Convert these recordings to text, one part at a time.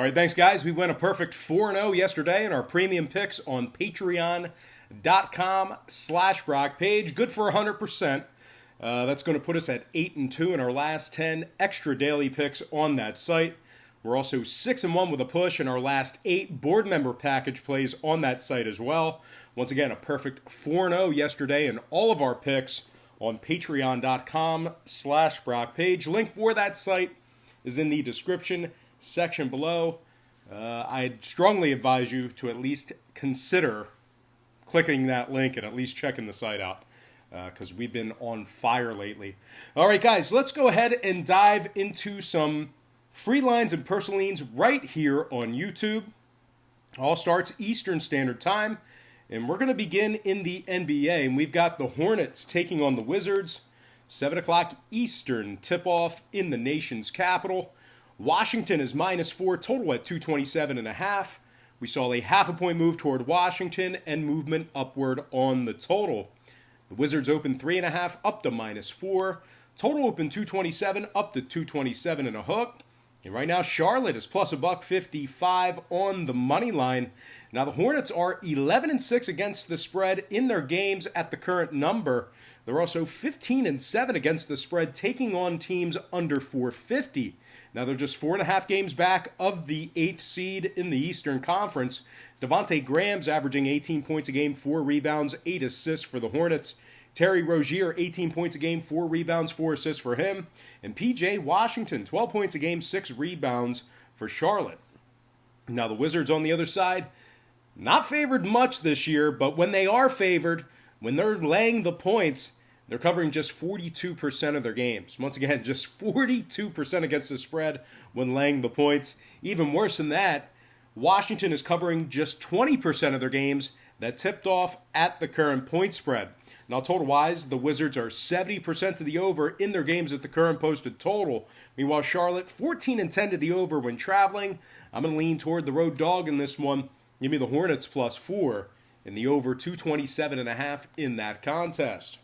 right, thanks, guys. We went a perfect 4-0 yesterday in our premium picks on patreon.com/Brock page. Good for 100%. That's going to put us at 8-2 in our last 10 extra daily picks on that site. We're also 6-1 with a push in our last 8 board member package plays on that site as well. Once again, a perfect 4-0 yesterday in all of our picks on patreon.com/Brock page. Link for that site is in the description section below. I'd strongly advise you to at least consider clicking that link and at least checking the site out, because we've been on fire lately. All right, guys, let's go ahead and dive into some free lines and personal leans right here on YouTube. All starts Eastern Standard Time, and we're going to begin in the NBA, and we've got the Hornets taking on the Wizards. 7 o'clock Eastern tip-off in the nation's capital. Washington is -4, total at 227.5. We saw a half a point move toward Washington and movement upward on the total. The Wizards open 3.5 up to -4. Total open 227 up to 227 and a hook. And right now, Charlotte is plus $1.55 on the money line. Now, the Hornets are 11-6 against the spread in their games at the current number. They're also 15-7 against the spread, taking on teams under 450. Now, they're just 4.5 games back of the 8th seed in the Eastern Conference. Devontae Graham's averaging 18 points a game, 4 rebounds, 8 assists for the Hornets. Terry Rozier, 18 points a game, 4 rebounds, 4 assists for him. And P.J. Washington, 12 points a game, 6 rebounds for Charlotte. Now, the Wizards on the other side, not favored much this year, but when they are favored, when they're laying the points, they're covering just 42% of their games. Once again, just 42% against the spread when laying the points. Even worse than that, Washington is covering just 20% of their games that tipped off at the current point spread. Now, total-wise, the Wizards are 70% to the over in their games at the current posted total. Meanwhile, Charlotte, 14-10 to the over when traveling. I'm going to lean toward the road dog in this one. Give me the Hornets +4 and the over 227.5 in that contest.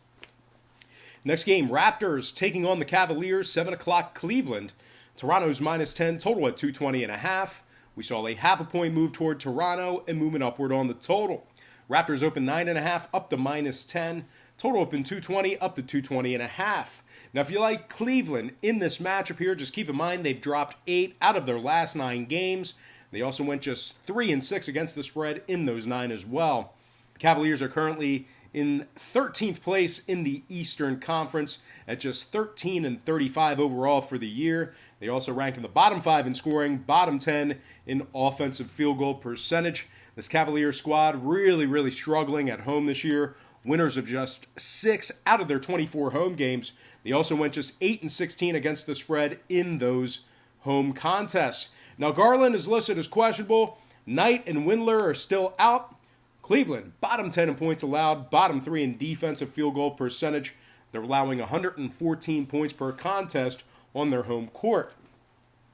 Next game, Raptors taking on the Cavaliers, 7 o'clock Cleveland. Toronto's -10, total at 220.5. We saw a half a point move toward Toronto and movement upward on the total. Raptors open 9.5 up to -10. Total open 220 up to 220.5. Now, if you like Cleveland in this matchup here, just keep in mind they've dropped 8 out of their last 9 games. They also went just 3-6 against the spread in those 9 as well. The Cavaliers are currently in 13th place in the Eastern Conference at just 13-35 overall for the year. They also rank in the bottom 5 in scoring, bottom 10 in offensive field goal percentage. This Cavaliers squad really struggling at home this year. Winners of just 6 out of their 24 home games. They also went just 8-16 against the spread in those home contests. Now, Garland is listed as questionable. Knight and Windler are still out. Cleveland, bottom 10 in points allowed, bottom 3 in defensive field goal percentage. They're allowing 114 points per contest on their home court.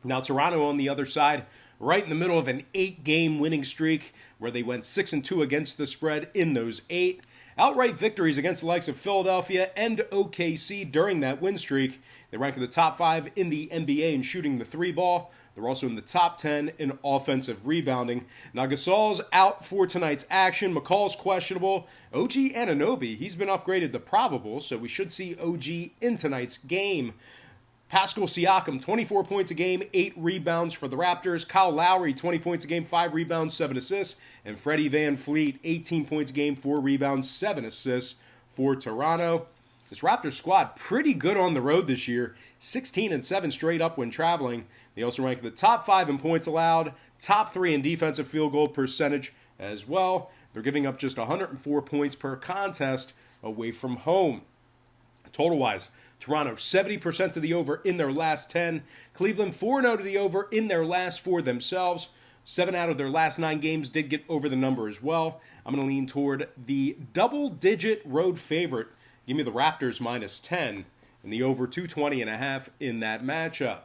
Now, Toronto on the other side, right in the middle of an 8-game winning streak where they went 6-2 against the spread in those 8. Outright victories against the likes of Philadelphia and OKC during that win streak. They rank in the top 5 in the NBA in shooting the 3-ball. They're also in the top 10 in offensive rebounding. Now, Gasol's out for tonight's action. McCall's questionable. OG Anunoby, he's been upgraded to probable, so we should see OG in tonight's game. Pascal Siakam, 24 points a game, 8 rebounds for the Raptors. Kyle Lowry, 20 points a game, 5 rebounds, 7 assists. And Freddie VanVleet, 18 points a game, 4 rebounds, 7 assists for Toronto. This Raptors squad, pretty good on the road this year. 16-7 straight up when traveling. They also rank in the top 5 in points allowed, top 3 in defensive field goal percentage as well. They're giving up just 104 points per contest away from home. Total-wise, Toronto 70% to the over in their last 10. Cleveland 4-0 to the over in their last 4 themselves. 7 out of their last 9 games did get over the number as well. I'm going to lean toward the double-digit road favorite. Give me the Raptors -10 and the over 220.5 in that matchup.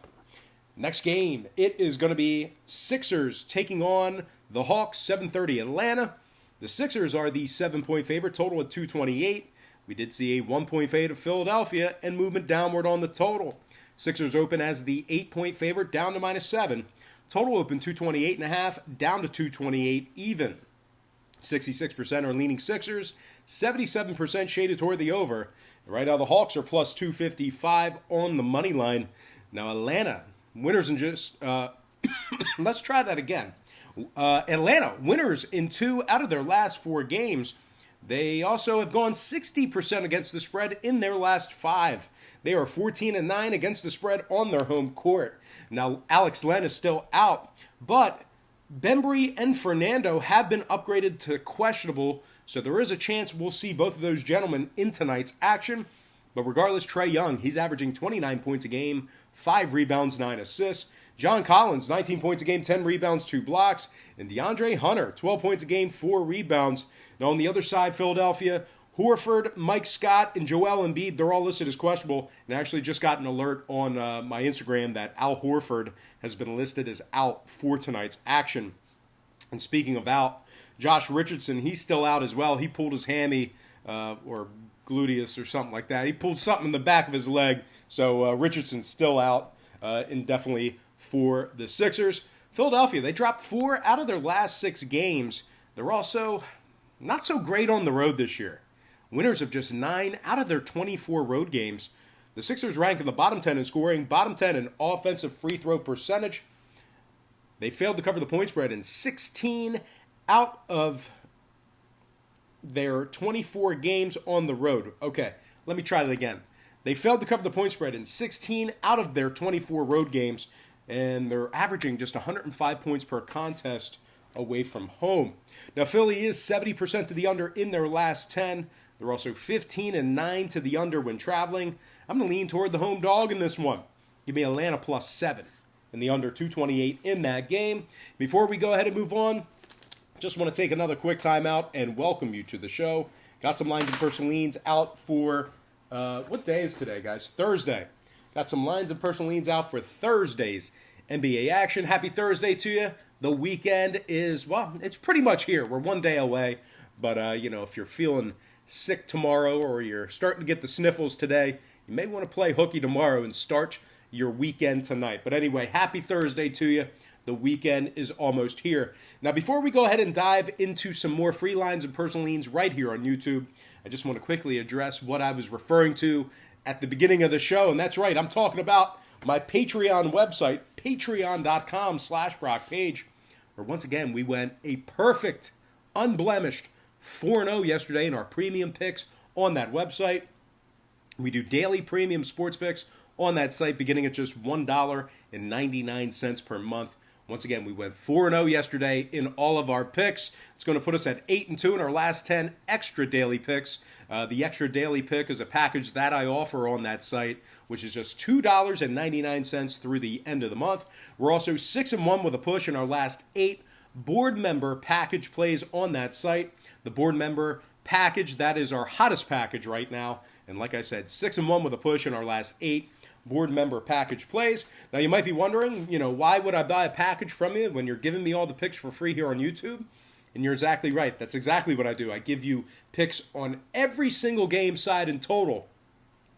Next game, it is going to be Sixers taking on the Hawks, 7:30 Atlanta. The Sixers are the 7-point favorite, total at 228. We did see a 1-point fade of Philadelphia and movement downward on the total. Sixers open as the 8-point favorite, down to -7. Total opened 228.5, down to 228 even. 66% are leaning Sixers, 77% shaded toward the over. Right now the Hawks are plus 255 on the money line. Now Atlanta, winners in just, let's try that again. Atlanta, winners in 2 out of their last 4 games. They also have gone 60% against the spread in their last 5. They are 14-9 against the spread on their home court. Now, Alex Len is still out, but Bembry and Fernando have been upgraded to questionable, so there is a chance we'll see both of those gentlemen in tonight's action. But regardless, Trae Young, he's averaging 29 points a game, 5 rebounds, 9 assists. John Collins, 19 points a game, 10 rebounds, 2 blocks. And DeAndre Hunter, 12 points a game, 4 rebounds. Now on the other side, Philadelphia, Horford, Mike Scott, and Joel Embiid, they're all listed as questionable. And I actually just got an alert on my Instagram that Al Horford has been listed as out for tonight's action. And speaking of out, Josh Richardson, he's still out as well. He pulled his hammy or gluteus or something like that. He pulled something in the back of his leg. So Richardson's still out indefinitely for the Sixers. Philadelphia, they dropped 4 out of their last 6 games. They're also not so great on the road this year. Winners of just 9 out of their 24 road games. The Sixers rank in the bottom 10 in scoring, bottom 10 in offensive free throw percentage. They failed to cover the point spread in 16 out of their 24 games on the road. Okay, let me try that again. They failed to cover the point spread in 16 out of their 24 road games, and they're averaging just 105 points per contest away from home. Now, Philly is 70% to the under in their last 10. They're also 15-9 to the under when traveling. I'm going to lean toward the home dog in this one. Give me Atlanta plus 7 and the under 228 in that game. Before we go ahead and move on, just want to take another quick timeout and welcome you to the show. Got some lines and personal leans out for, what day is today, guys? Thursday. Got some lines and personal leans out for Thursday's NBA action. Happy Thursday to you. The weekend is, well, it's pretty much here. We're one day away. But, if you're feeling sick tomorrow or you're starting to get the sniffles today, you may want to play hooky tomorrow and start your weekend tonight. But anyway, happy Thursday to you. The weekend is almost here. Now, before we go ahead and dive into some more free lines and personal leans right here on YouTube, I just want to quickly address what I was referring to at the beginning of the show. And that's right, I'm talking about my Patreon website, patreon.com/BrockPage, where once again we went a perfect, unblemished 4-0 yesterday in our premium picks on that website. We do daily premium sports picks on that site beginning at just $1.99 per month. Once again, we went 4-0 yesterday in all of our picks. It's going to put us at 8-2 in our last 10 extra daily picks. The extra daily pick is a package that I offer on that site, which is just $2.99 through the end of the month. We're also 6-1 with a push in our last 8 board member package plays on that site. The board member package, that is our hottest package right now. And like I said, 6-1 with a push in our last 8 board member package plays. Now you might be wondering, why would I buy a package from you when you're giving me all the picks for free here on YouTube? And you're exactly right. That's exactly what I do. I give you picks on every single game side in total.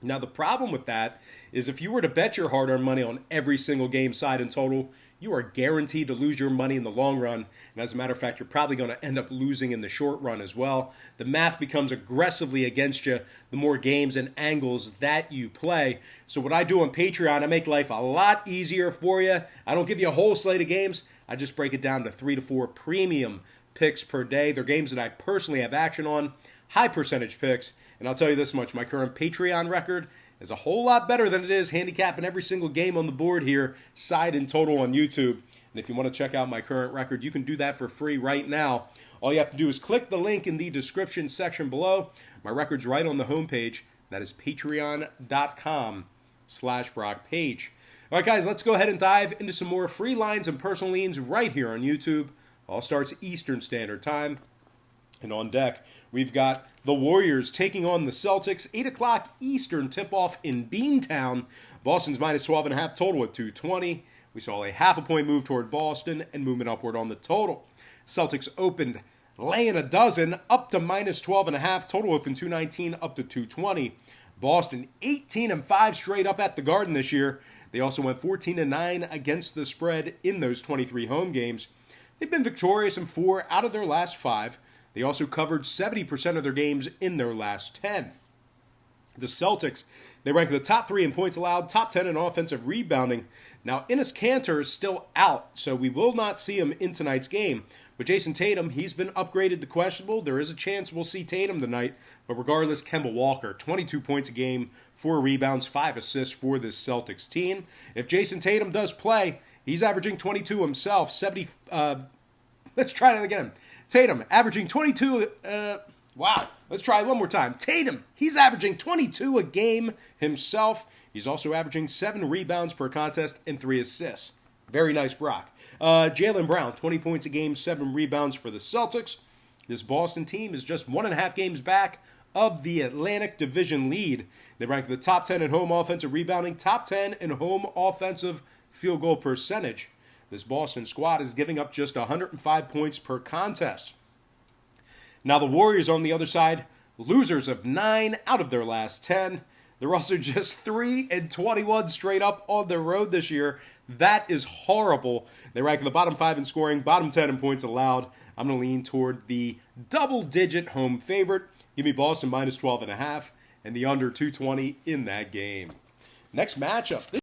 Now the problem with that is if you were to bet your hard-earned money on every single game side in total, you are guaranteed to lose your money in the long run. And as a matter of fact, you're probably going to end up losing in the short run as well. The math becomes aggressively against you the more games and angles that you play. So what I do on Patreon, I make life a lot easier for you. I don't give you a whole slate of games. I just break it down to 3 to 4 premium picks per day. They're games that I personally have action on, high percentage picks. And I'll tell you this much, my current Patreon record is a whole lot better than it is handicapping every single game on the board here, side and total on YouTube. And if you want to check out my current record, you can do that for free right now. All you have to do is click the link in the description section below. My record's right on the homepage. That is patreon.com/BrockPage. All right, guys, let's go ahead and dive into some more free lines and personal leans right here on YouTube. All starts Eastern Standard Time. And on deck, we've got the Warriors taking on the Celtics. 8 o'clock Eastern tip-off in Beantown. Boston's minus 12.5 total at 220. We saw a half a point move toward Boston and movement upward on the total. Celtics opened laying a dozen up to minus 12.5. Total opened 219 up to 220. Boston 18-5 straight up at the Garden this year. They also went 14-9 against the spread in those 23 home games. They've been victorious in 4 out of their last 5. They also covered 70% of their games in their last 10. The Celtics, they rank the top 3 in points allowed, top 10 in offensive rebounding. Now, Enes Kanter is still out, so we will not see him in tonight's game. But Jason Tatum, he's been upgraded to questionable. There is a chance we'll see Tatum tonight. But regardless, Kemba Walker, 22 points a game, 4 rebounds, 5 assists for this Celtics team. If Jason Tatum does play, he's averaging 22 himself. Let's try that again. Tatum, averaging 22. Wow. Let's try it one more time. Tatum, he's averaging 22 a game himself. He's also averaging 7 rebounds per contest and 3 assists. Very nice, Brock. Jaylen Brown, 20 points a game, 7 rebounds for the Celtics. This Boston team is just 1.5 games back of the Atlantic Division lead. They rank the top 10 in home offensive rebounding, top 10 in home offensive field goal percentage. This Boston squad is giving up just 105 points per contest. Now the Warriors on the other side, losers of 9 out of their last 10. They're also just 3-21 straight up on the road this year. That is horrible. They rank in the bottom 5 in scoring, bottom 10 in points allowed. I'm going to lean toward the double-digit home favorite. Give me Boston minus 12.5 and the under 220 in that game. Next matchup.